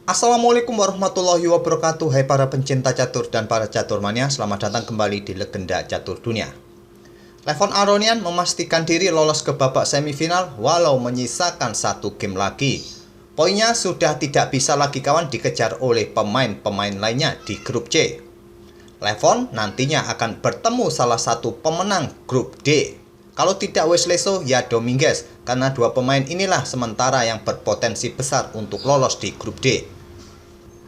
Assalamualaikum warahmatullahi wabarakatuh. Hai para pencinta catur dan para catur mania, selamat datang kembali di Legenda Catur Dunia. Levon Aronian memastikan diri lolos ke babak semifinal walau menyisakan satu game lagi. Poinnya sudah tidak bisa lagi kawan dikejar oleh pemain-pemain lainnya di grup C. Levon nantinya akan bertemu salah satu pemenang grup D. Kalau tidak Wesleso, ya Dominguez, karena dua pemain inilah sementara yang berpotensi besar untuk lolos di grup D.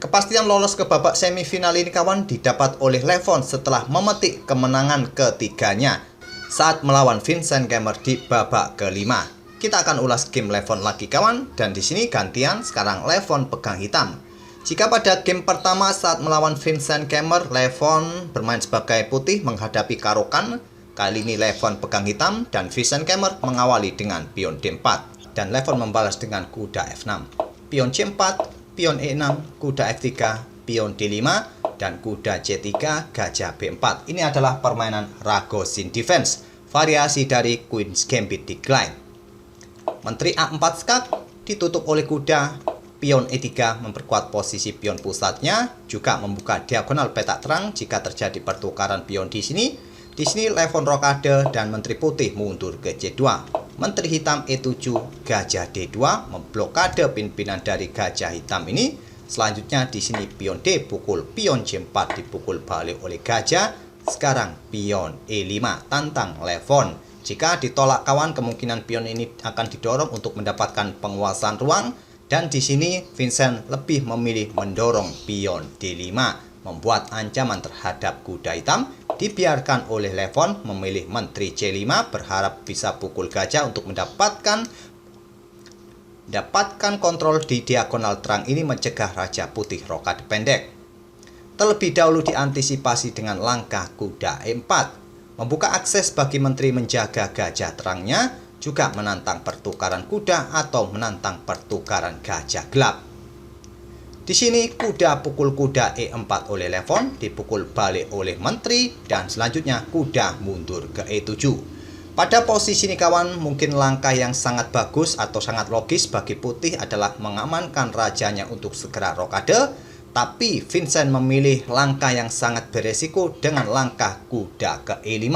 Kepastian lolos ke babak semifinal ini kawan didapat oleh Levon setelah memetik kemenangan ketiganya saat melawan Vincent Kemmer di babak kelima. Kita akan ulas game Levon lagi kawan, dan di sini gantian sekarang Levon pegang hitam. Jika pada game pertama saat melawan Vincent Kemmer, Levon bermain sebagai putih menghadapi Caro-Kann. Kali ini Levon pegang hitam dan Vincent Kemmer mengawali dengan pion D4 dan Levon membalas dengan kuda F6, pion C4, pion E6, kuda F3, pion D5 dan kuda C3, gajah B4. Ini adalah permainan Ragozin defense, variasi dari Queen's Gambit Decline. Menteri A4 skak ditutup oleh kuda, pion E3 memperkuat posisi pion pusatnya, juga membuka diagonal petak terang jika terjadi pertukaran pion di sini. Di sini Levon rokade dan Menteri Putih mundur ke C2. Menteri Hitam E7, gajah D2 memblokade pimpinan dari gajah hitam ini. Selanjutnya di sini pion D pukul pion C4 dipukul balik oleh gajah. Sekarang pion E5 tantang Levon. Jika ditolak kawan, kemungkinan pion ini akan didorong untuk mendapatkan penguasaan ruang. Dan di sini Vincent lebih memilih mendorong pion D5, membuat ancaman terhadap kuda hitam. Dibiarkan oleh Levon memilih Menteri C5 berharap bisa pukul gajah untuk mendapatkan kontrol di diagonal terang ini, mencegah Raja Putih rokade pendek. Terlebih dahulu diantisipasi dengan langkah kuda E4, membuka akses bagi Menteri menjaga gajah terangnya, juga menantang pertukaran kuda atau menantang pertukaran gajah gelap. Di sini kuda pukul kuda E4 oleh Levon, dipukul balik oleh Menteri, dan selanjutnya kuda mundur ke E7. Pada posisi ini kawan, mungkin langkah yang sangat bagus atau sangat logis bagi putih adalah mengamankan rajanya untuk segera rokade, tapi Vincent memilih langkah yang sangat beresiko dengan langkah kuda ke E5,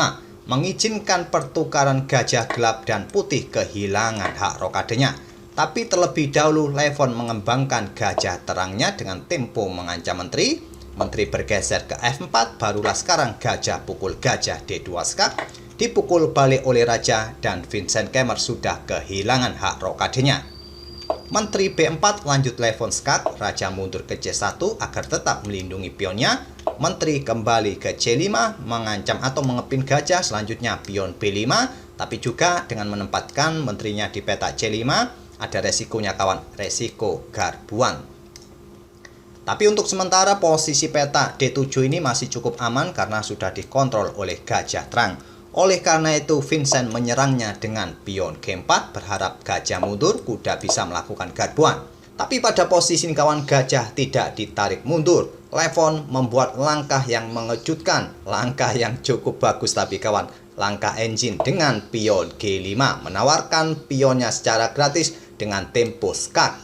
mengizinkan pertukaran gajah gelap dan putih kehilangan hak rokadenya. Tapi terlebih dahulu Levon mengembangkan gajah terangnya dengan tempo mengancam Menteri. Menteri bergeser ke F4, barulah sekarang gajah pukul gajah D2 skak, dipukul balik oleh Raja dan Vincent Kemmer sudah kehilangan hak rokadenya. Menteri B4 lanjut Levon skak, Raja mundur ke C1 agar tetap melindungi pionnya. Menteri kembali ke C5 mengancam atau mengepin gajah, selanjutnya pion B5, tapi juga dengan menempatkan menterinya di petak C5 ada resikonya kawan, resiko garbuan. Tapi untuk sementara posisi petak D7 ini masih cukup aman karena sudah dikontrol oleh gajah terang. Oleh karena itu Vincent menyerangnya dengan pion G4 berharap gajah mundur, kuda bisa melakukan garbuan. Tapi pada posisi ini kawan, gajah tidak ditarik mundur. Levon membuat langkah yang mengejutkan, langkah yang cukup bagus tapi kawan, langkah engine dengan pion G5 menawarkan pionnya secara gratis dengan tempo skak.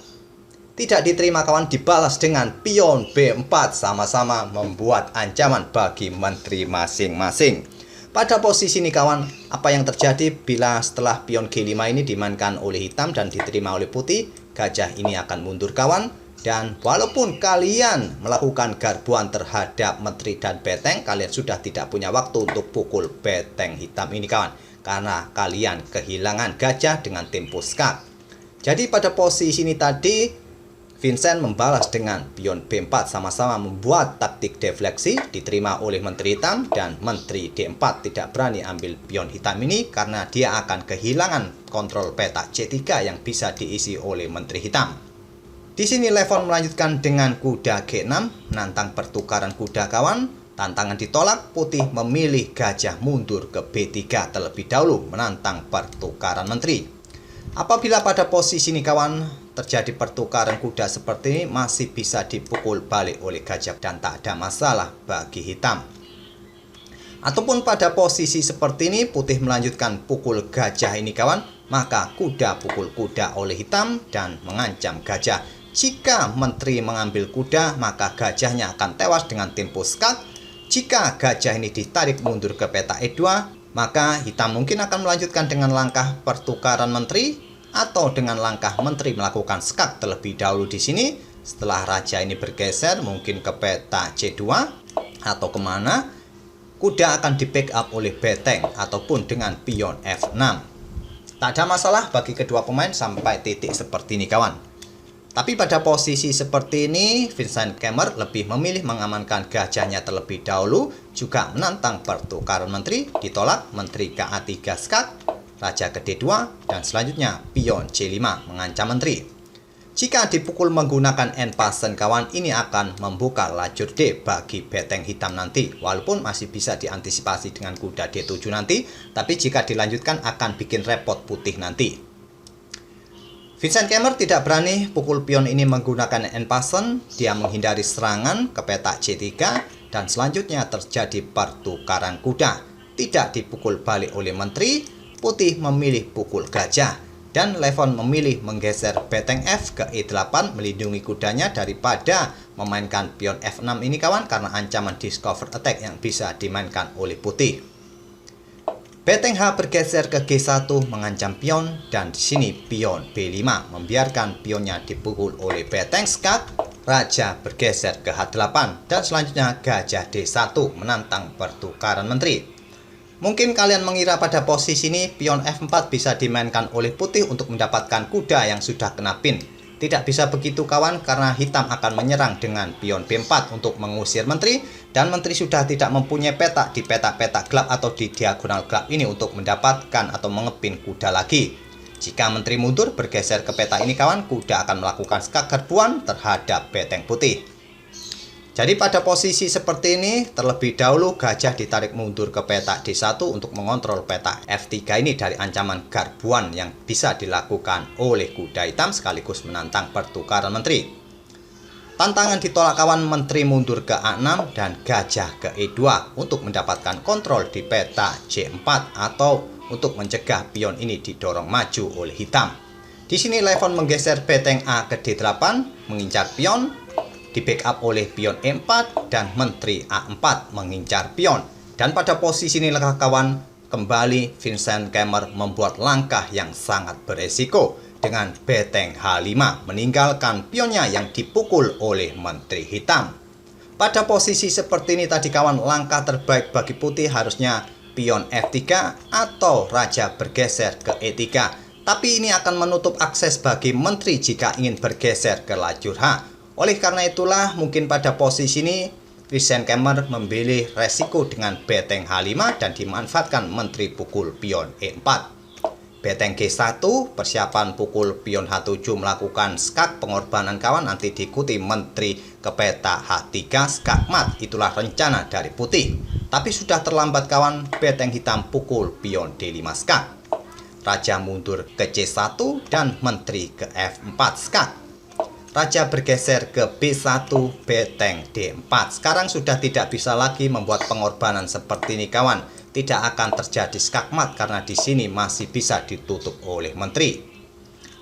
Tidak diterima kawan, dibalas dengan pion B4, sama-sama membuat ancaman bagi menteri masing-masing. Pada posisi ini kawan, apa yang terjadi bila setelah pion G5 ini dimainkan oleh hitam dan diterima oleh putih? Gajah ini akan mundur kawan, dan walaupun kalian melakukan garbuan terhadap menteri dan beteng, kalian sudah tidak punya waktu untuk pukul beteng hitam ini kawan, karena kalian kehilangan gajah dengan tempo skak. Jadi pada posisi ini tadi Vincent membalas dengan pion B4, sama-sama membuat taktik defleksi, diterima oleh menteri hitam, dan menteri D4 tidak berani ambil pion hitam ini karena dia akan kehilangan kontrol petak C3 yang bisa diisi oleh menteri hitam. Di sini Levon melanjutkan dengan kuda G6, menantang pertukaran kuda kawan. Tantangan ditolak, putih memilih gajah mundur ke B3 terlebih dahulu, menantang pertukaran menteri. Apabila pada posisi ini kawan terjadi pertukaran kuda seperti ini, masih bisa dipukul balik oleh gajah dan tak ada masalah bagi hitam. Ataupun pada posisi seperti ini putih melanjutkan pukul gajah ini kawan, maka kuda pukul kuda oleh hitam dan mengancam gajah. Jika menteri mengambil kuda, maka gajahnya akan tewas dengan tempo skak. Jika gajah ini ditarik mundur ke peta E2, maka hitam mungkin akan melanjutkan dengan langkah pertukaran menteri atau dengan langkah menteri melakukan skak terlebih dahulu di sini. Setelah raja ini bergeser mungkin ke peta C2 atau kemana, kuda akan di backup oleh beteng ataupun dengan pion F6. Tak ada masalah bagi kedua pemain sampai titik seperti ini kawan. Tapi pada posisi seperti ini, Vincent Kemmer lebih memilih mengamankan gajahnya terlebih dahulu, juga menantang pertukaran menteri, ditolak menteri ke A3 skak, raja ke D2, dan selanjutnya pion C5 mengancam menteri. Jika dipukul menggunakan end pasen kawan, ini akan membuka lajur D bagi beteng hitam nanti, walaupun masih bisa diantisipasi dengan kuda D7 nanti, tapi jika dilanjutkan akan bikin repot putih nanti. Vincent Kemmer tidak berani pukul pion ini menggunakan end pasen, dia menghindari serangan ke peta C3 dan selanjutnya terjadi pertukaran kuda. Tidak dipukul balik oleh menteri, putih memilih pukul gajah dan Levon memilih menggeser beteng F ke E8 melindungi kudanya daripada memainkan pion F6 ini kawan karena ancaman discover attack yang bisa dimainkan oleh putih. Beteng H bergeser ke G1 mengancam pion dan di sini pion B5 membiarkan pionnya dipukul oleh beteng skak. Raja bergeser ke H8 dan selanjutnya gajah D1 menantang pertukaran menteri. Mungkin kalian mengira pada posisi ini pion F4 bisa dimainkan oleh putih untuk mendapatkan kuda yang sudah kena pin. Tidak bisa begitu kawan karena hitam akan menyerang dengan pion B4 untuk mengusir menteri dan menteri sudah tidak mempunyai petak di petak-petak gelap atau di diagonal gelap ini untuk mendapatkan atau mengepin kuda lagi. Jika menteri mundur bergeser ke peta ini kawan, kuda akan melakukan skak garbuan terhadap beteng putih. Jadi pada posisi seperti ini, terlebih dahulu gajah ditarik mundur ke peta D1 untuk mengontrol peta F3 ini dari ancaman garbuan yang bisa dilakukan oleh kuda hitam sekaligus menantang pertukaran menteri. Tantangan ditolak kawan, menteri mundur ke A6 dan gajah ke E2 untuk mendapatkan kontrol di peta C4 atau untuk mencegah pion ini didorong maju oleh hitam. Di sini Levon menggeser beteng A ke D8, mengincar pion, di backup oleh pion E4 dan menteri A4 mengincar pion. Dan pada posisi inilah kawan, kembali Vincent Kemmer membuat langkah yang sangat beresiko dengan beteng H5 meninggalkan pionnya yang dipukul oleh menteri hitam. Pada posisi seperti ini tadi kawan, langkah terbaik bagi putih harusnya pion F3 atau raja bergeser ke E3. Tapi ini akan menutup akses bagi menteri jika ingin bergeser ke lajur H. Oleh karena itulah mungkin pada posisi ini Vincent Kemmer memilih resiko dengan beteng H5 dan dimanfaatkan menteri pukul pion E4. Beteng G1 persiapan pukul pion H7 melakukan skak pengorbanan kawan, nanti diikuti menteri ke peta H3 skak mat. Itulah rencana dari putih. Tapi sudah terlambat kawan, beteng hitam pukul pion D5 skak. Raja mundur ke C1 dan menteri ke F4 skak. Raja bergeser ke B1 beteng D4. Sekarang sudah tidak bisa lagi membuat pengorbanan seperti ini kawan. Tidak akan terjadi skakmat karena di sini masih bisa ditutup oleh menteri.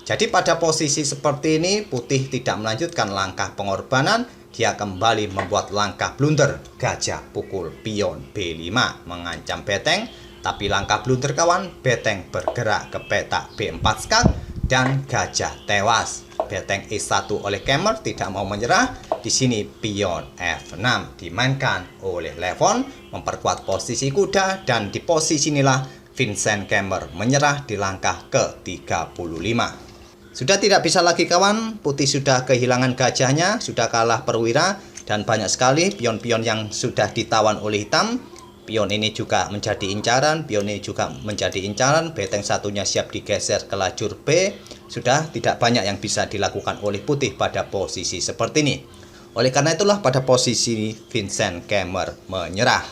Jadi pada posisi seperti ini putih tidak melanjutkan langkah pengorbanan. Dia kembali membuat langkah blunder. Gajah pukul pion B5 mengancam beteng. Tapi langkah blunder kawan, beteng bergerak ke peta B4 skak dan gajah tewas. Beteng E1 oleh Kemmer tidak mau menyerah. Di sini pion F6 dimainkan oleh Levon memperkuat posisi kuda dan di posisi inilah Vincent Kemmer menyerah di langkah ke-35. Sudah tidak bisa lagi kawan, putih sudah kehilangan gajahnya, sudah kalah perwira dan banyak sekali pion-pion yang sudah ditawan oleh hitam. Pion ini juga menjadi incaran, pion ini juga menjadi incaran, beteng satunya siap digeser ke lajur B. Sudah tidak banyak yang bisa dilakukan oleh putih pada posisi seperti ini. Oleh karena itulah pada posisi Vincent Kemmer menyerah.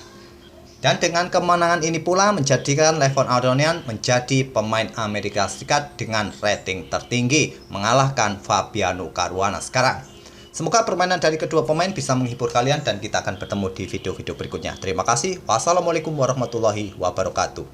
Dan dengan kemenangan ini pula menjadikan Levon Aronian menjadi pemain Amerika Serikat dengan rating tertinggi, mengalahkan Fabiano Caruana sekarang. Semoga permainan dari kedua pemain bisa menghibur kalian dan kita akan bertemu di video-video berikutnya. Terima kasih. Wassalamualaikum warahmatullahi wabarakatuh.